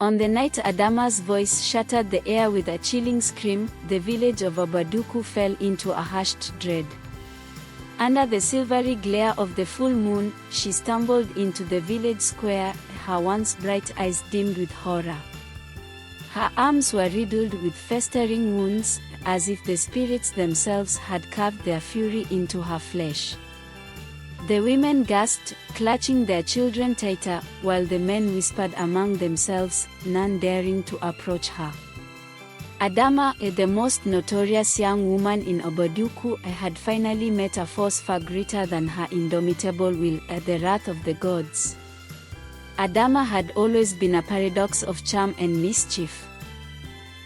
On the night Adamma's voice shattered the air with a chilling scream, the village of Obodoukwu fell into a hushed dread. Under the silvery glare of the full moon, she stumbled into the village square, her once bright eyes dimmed with horror. Her arms were riddled with festering wounds, as if the spirits themselves had carved their fury into her flesh. The women gasped, clutching their children tighter, while the men whispered among themselves, none daring to approach her. Adamma, the most notorious young woman in Obodoukwu, had finally met a force far greater than her indomitable will, the wrath of the gods. Adamma had always been a paradox of charm and mischief.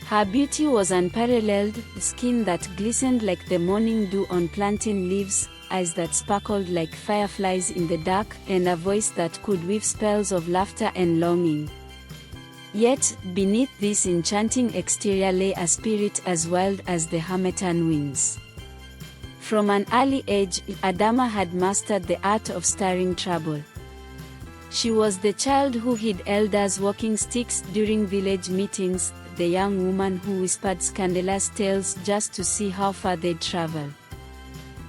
Her beauty was unparalleled, skin that glistened like the morning dew on plantain leaves, eyes that sparkled like fireflies in the dark, and a voice that could weave spells of laughter and longing. Yet, beneath this enchanting exterior lay a spirit as wild as the harmattan winds. From an early age, Adamma had mastered the art of stirring trouble. She was the child who hid elders' walking sticks during village meetings, the young woman who whispered scandalous tales just to see how far they'd travel.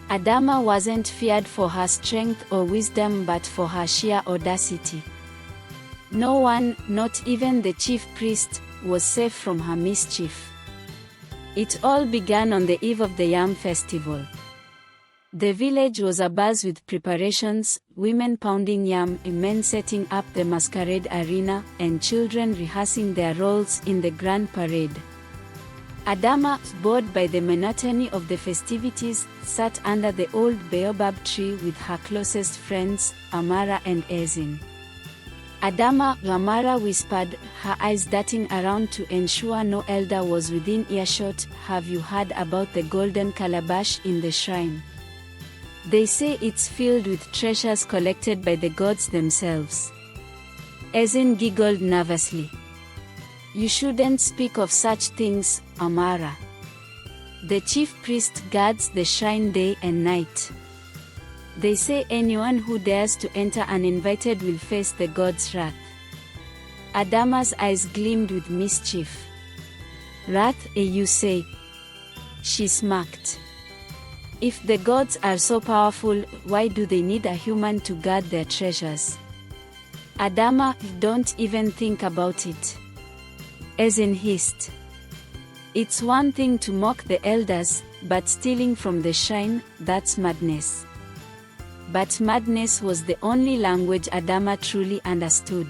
Adamma wasn't feared for her strength or wisdom but for her sheer audacity. No one, not even the chief priest, was safe from her mischief. It all began on the eve of the Yam festival. The village was abuzz with preparations, women pounding yam, men setting up the masquerade arena, and children rehearsing their roles in the grand parade. Adamma, bored by the monotony of the festivities, sat under the old baobab tree with her closest friends, Amara and Ezin. Adamma, Amara whispered, her eyes darting around to ensure no elder was within earshot, have you heard about the golden calabash in the shrine? They say it's filled with treasures collected by the gods themselves. Ezin giggled nervously. You shouldn't speak of such things, Amara. The chief priest guards the shrine day and night. They say anyone who dares to enter uninvited will face the god's wrath. Adamma's eyes gleamed with mischief. Wrath, you say? She smirked. If the gods are so powerful, why do they need a human to guard their treasures? Adamma, don't even think about it. Ezin hissed. It's one thing to mock the elders, but stealing from the shrine, that's madness. But madness was the only language Adamma truly understood.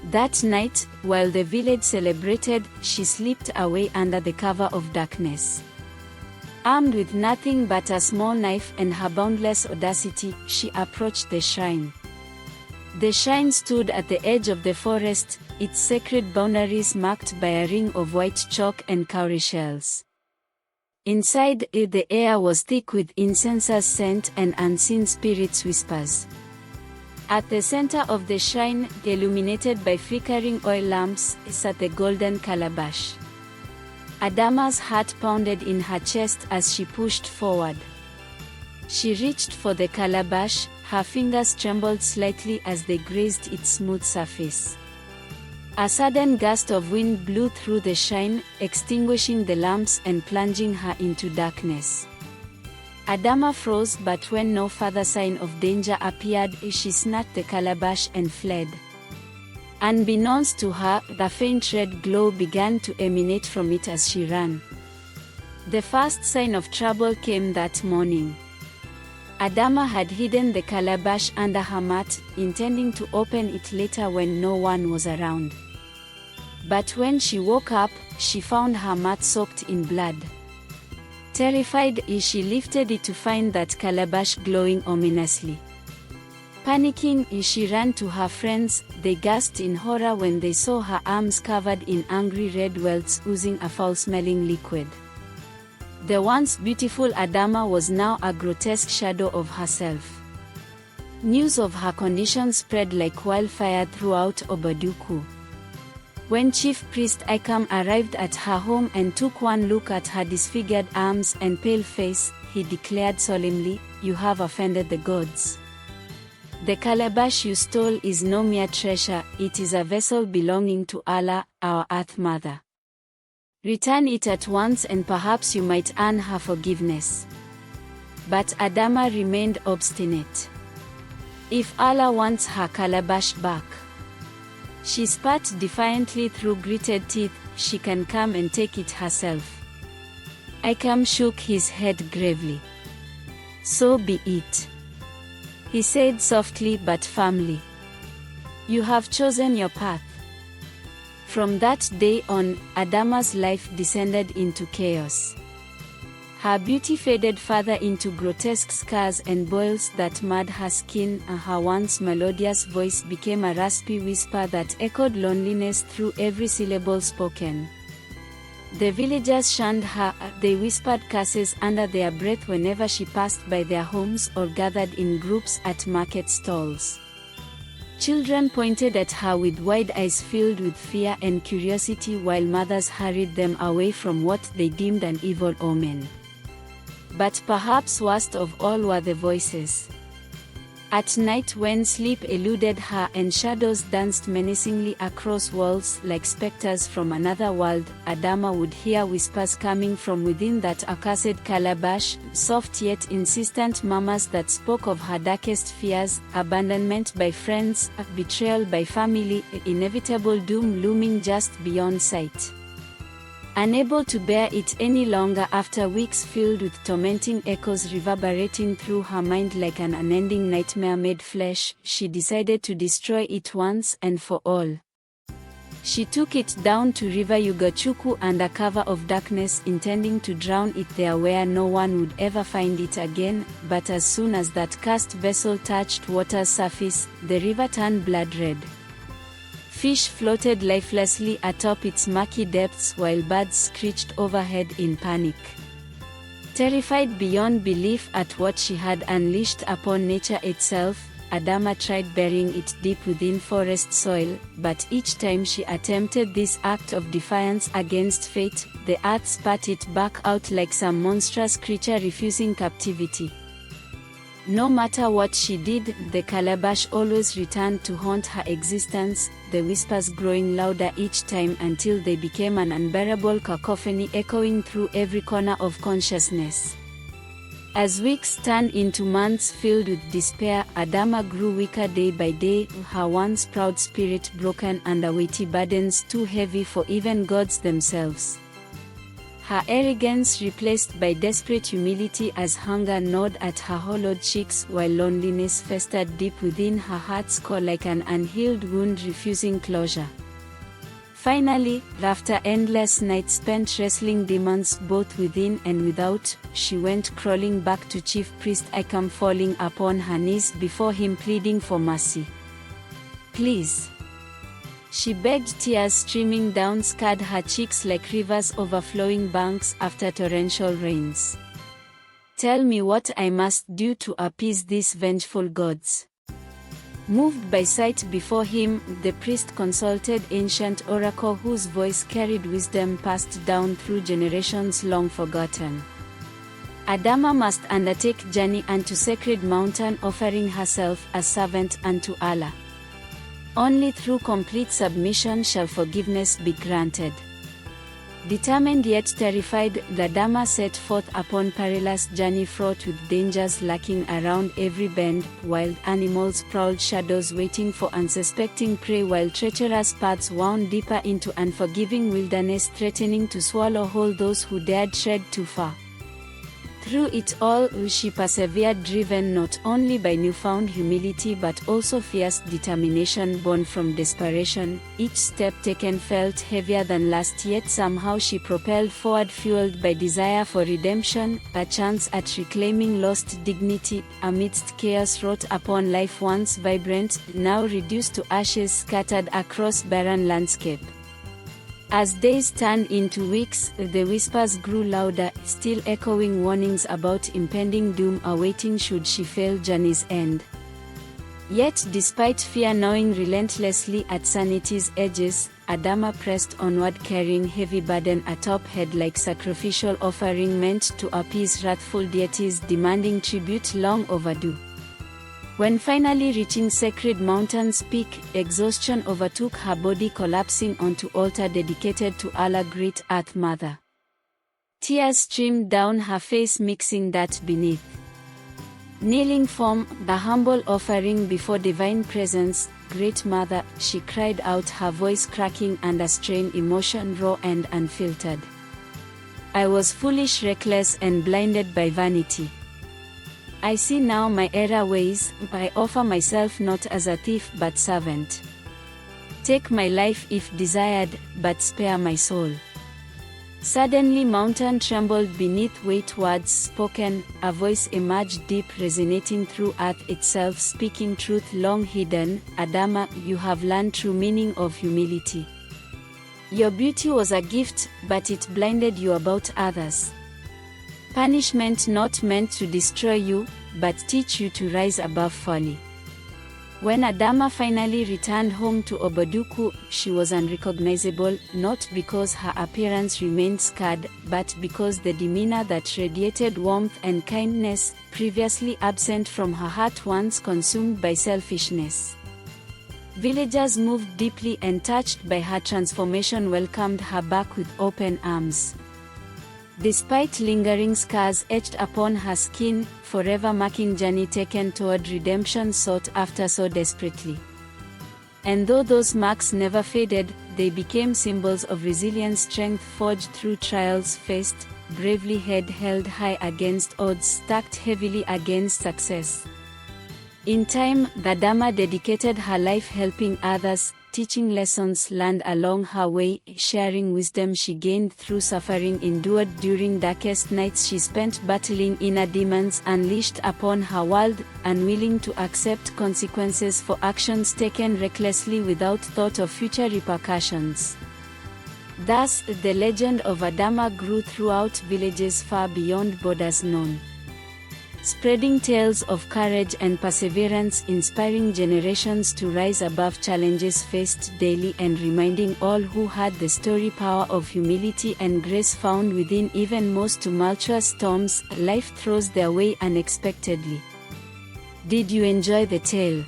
That night, while the village celebrated, she slipped away under the cover of darkness. Armed with nothing but a small knife and her boundless audacity, she approached the shrine. The shrine stood at the edge of the forest, its sacred boundaries marked by a ring of white chalk and cowrie shells. Inside it, the air was thick with incense's scent and unseen spirits' whispers. At the center of the shrine, illuminated by flickering oil lamps, sat the golden calabash. Adamma's heart pounded in her chest as she pushed forward. She reached for the calabash, her fingers trembled slightly as they grazed its smooth surface. A sudden gust of wind blew through the shrine, extinguishing the lamps and plunging her into darkness. Adamma froze, but when no further sign of danger appeared, she snatched the calabash and fled. Unbeknownst to her, the faint red glow began to emanate from it as she ran. The first sign of trouble came that morning. Adamma had hidden the calabash under her mat, intending to open it later when no one was around. But when she woke up, she found her mat soaked in blood. Terrified, she lifted it to find that calabash glowing ominously. Panicking, she ran to her friends. They gasped in horror when they saw her arms covered in angry red welts oozing a foul-smelling liquid. The once beautiful Adamma was now a grotesque shadow of herself. News of her condition spread like wildfire throughout Obodoukwu. When Chief Priest Ikam arrived at her home and took one look at her disfigured arms and pale face, he declared solemnly, "You have offended the gods." The calabash you stole is no mere treasure, it is a vessel belonging to Allah, our Earth Mother. Return it at once and perhaps you might earn her forgiveness. But Adamma remained obstinate. If Allah wants her calabash back, she spat defiantly through gritted teeth, she can come and take it herself. Ikam shook his head gravely. So be it, he said softly but firmly. You have chosen your path. From that day on, Adamma's life descended into chaos. Her beauty faded further into grotesque scars and boils that marred her skin, and her once melodious voice became a raspy whisper that echoed loneliness through every syllable spoken. The villagers shunned her, they whispered curses under their breath whenever she passed by their homes or gathered in groups at market stalls. Children pointed at her with wide eyes filled with fear and curiosity while mothers hurried them away from what they deemed an evil omen. But perhaps worst of all were the voices. At night when sleep eluded her and shadows danced menacingly across walls like specters from another world, Adamma would hear whispers coming from within that accursed calabash, soft yet insistent murmurs that spoke of her darkest fears, abandonment by friends, betrayal by family, inevitable doom looming just beyond sight. Unable to bear it any longer after weeks filled with tormenting echoes reverberating through her mind like an unending nightmare made flesh, she decided to destroy it once and for all. She took it down to River Obodoukwu under cover of darkness, intending to drown it there where no one would ever find it again, but as soon as that cursed vessel touched water's surface, the river turned blood red. Fish floated lifelessly atop its murky depths while birds screeched overhead in panic. Terrified beyond belief at what she had unleashed upon nature itself, Adamma tried burying it deep within forest soil, but each time she attempted this act of defiance against fate, the earth spat it back out like some monstrous creature refusing captivity. No matter what she did, the calabash always returned to haunt her existence, the whispers growing louder each time until they became an unbearable cacophony echoing through every corner of consciousness. As weeks turned into months filled with despair, Adamma grew weaker day by day, her once proud spirit broken under weighty burdens too heavy for even gods themselves. Her arrogance replaced by desperate humility as hunger gnawed at her hollowed cheeks while loneliness festered deep within her heart's core like an unhealed wound refusing closure. Finally, after endless nights spent wrestling demons both within and without, she went crawling back to Chief Priest Ikam, falling upon her knees before him pleading for mercy. Please, she begged, tears streaming down scarred her cheeks like rivers overflowing banks after torrential rains. Tell me what I must do to appease these vengeful gods. Moved by sight before him, the priest consulted ancient oracle whose voice carried wisdom passed down through generations long forgotten. Adamma must undertake journey unto sacred mountain, offering herself a servant unto Allah. Only through complete submission shall forgiveness be granted. Determined yet terrified, Adamma set forth upon perilous journey fraught with dangers lurking around every bend, wild animals prowled shadows waiting for unsuspecting prey while treacherous paths wound deeper into unforgiving wilderness threatening to swallow whole those who dared tread too far. Through it all, she persevered, driven not only by newfound humility but also fierce determination born from desperation. Each step taken felt heavier than last, yet somehow she propelled forward, fueled by desire for redemption, a chance at reclaiming lost dignity, amidst chaos wrought upon life once vibrant, now reduced to ashes scattered across barren landscape. As days turned into weeks, the whispers grew louder, still echoing warnings about impending doom awaiting should she fail journey's end. Yet despite fear gnawing relentlessly at sanity's edges, Adamma pressed onward, carrying heavy burden atop head like sacrificial offering meant to appease wrathful deities demanding tribute long overdue. When finally reaching Sacred Mountain's peak, exhaustion overtook her body, collapsing onto altar dedicated to Allah, Great Earth Mother. Tears streamed down her face, mixing that beneath. Kneeling form, the humble offering before divine presence, Great Mother, she cried out, her voice cracking under strain, emotion raw and unfiltered. I was foolish, reckless, and blinded by vanity. I see now my error ways. I offer myself not as a thief but servant. Take my life if desired, but spare my soul. Suddenly mountain trembled beneath weight, words spoken, a voice emerged deep, resonating through earth itself, speaking truth long hidden. Adamma, you have learned true meaning of humility. Your beauty was a gift, but it blinded you about others. Punishment not meant to destroy you, but teach you to rise above folly. When Adamma finally returned home to Obodoukwu, she was unrecognizable, not because her appearance remained scarred, but because the demeanor that radiated warmth and kindness, previously absent from her heart once consumed by selfishness. Villagers moved deeply and touched by her transformation welcomed her back with open arms. Despite lingering scars etched upon her skin, forever marking journey taken toward redemption sought after so desperately. And though those marks never faded, they became symbols of resilience, strength forged through trials faced, bravely head held high against odds stacked heavily against success. In time, Adamma dedicated her life helping others, teaching lessons learned along her way, sharing wisdom she gained through suffering endured during darkest nights she spent battling inner demons unleashed upon her world, unwilling to accept consequences for actions taken recklessly without thought of future repercussions. Thus, the legend of Adamma grew throughout villages far beyond borders known, spreading tales of courage and perseverance, inspiring generations to rise above challenges faced daily and reminding all who heard the story power of humility and grace found within even most tumultuous storms life throws their way unexpectedly. Did you enjoy the tale?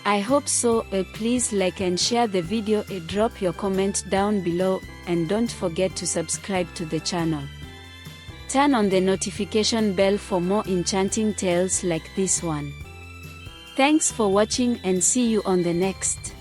I hope so. Please like and share the video, drop your comment down below, and don't forget to subscribe to the channel. Turn on the notification bell for more enchanting tales like this one. Thanks for watching and see you on the next.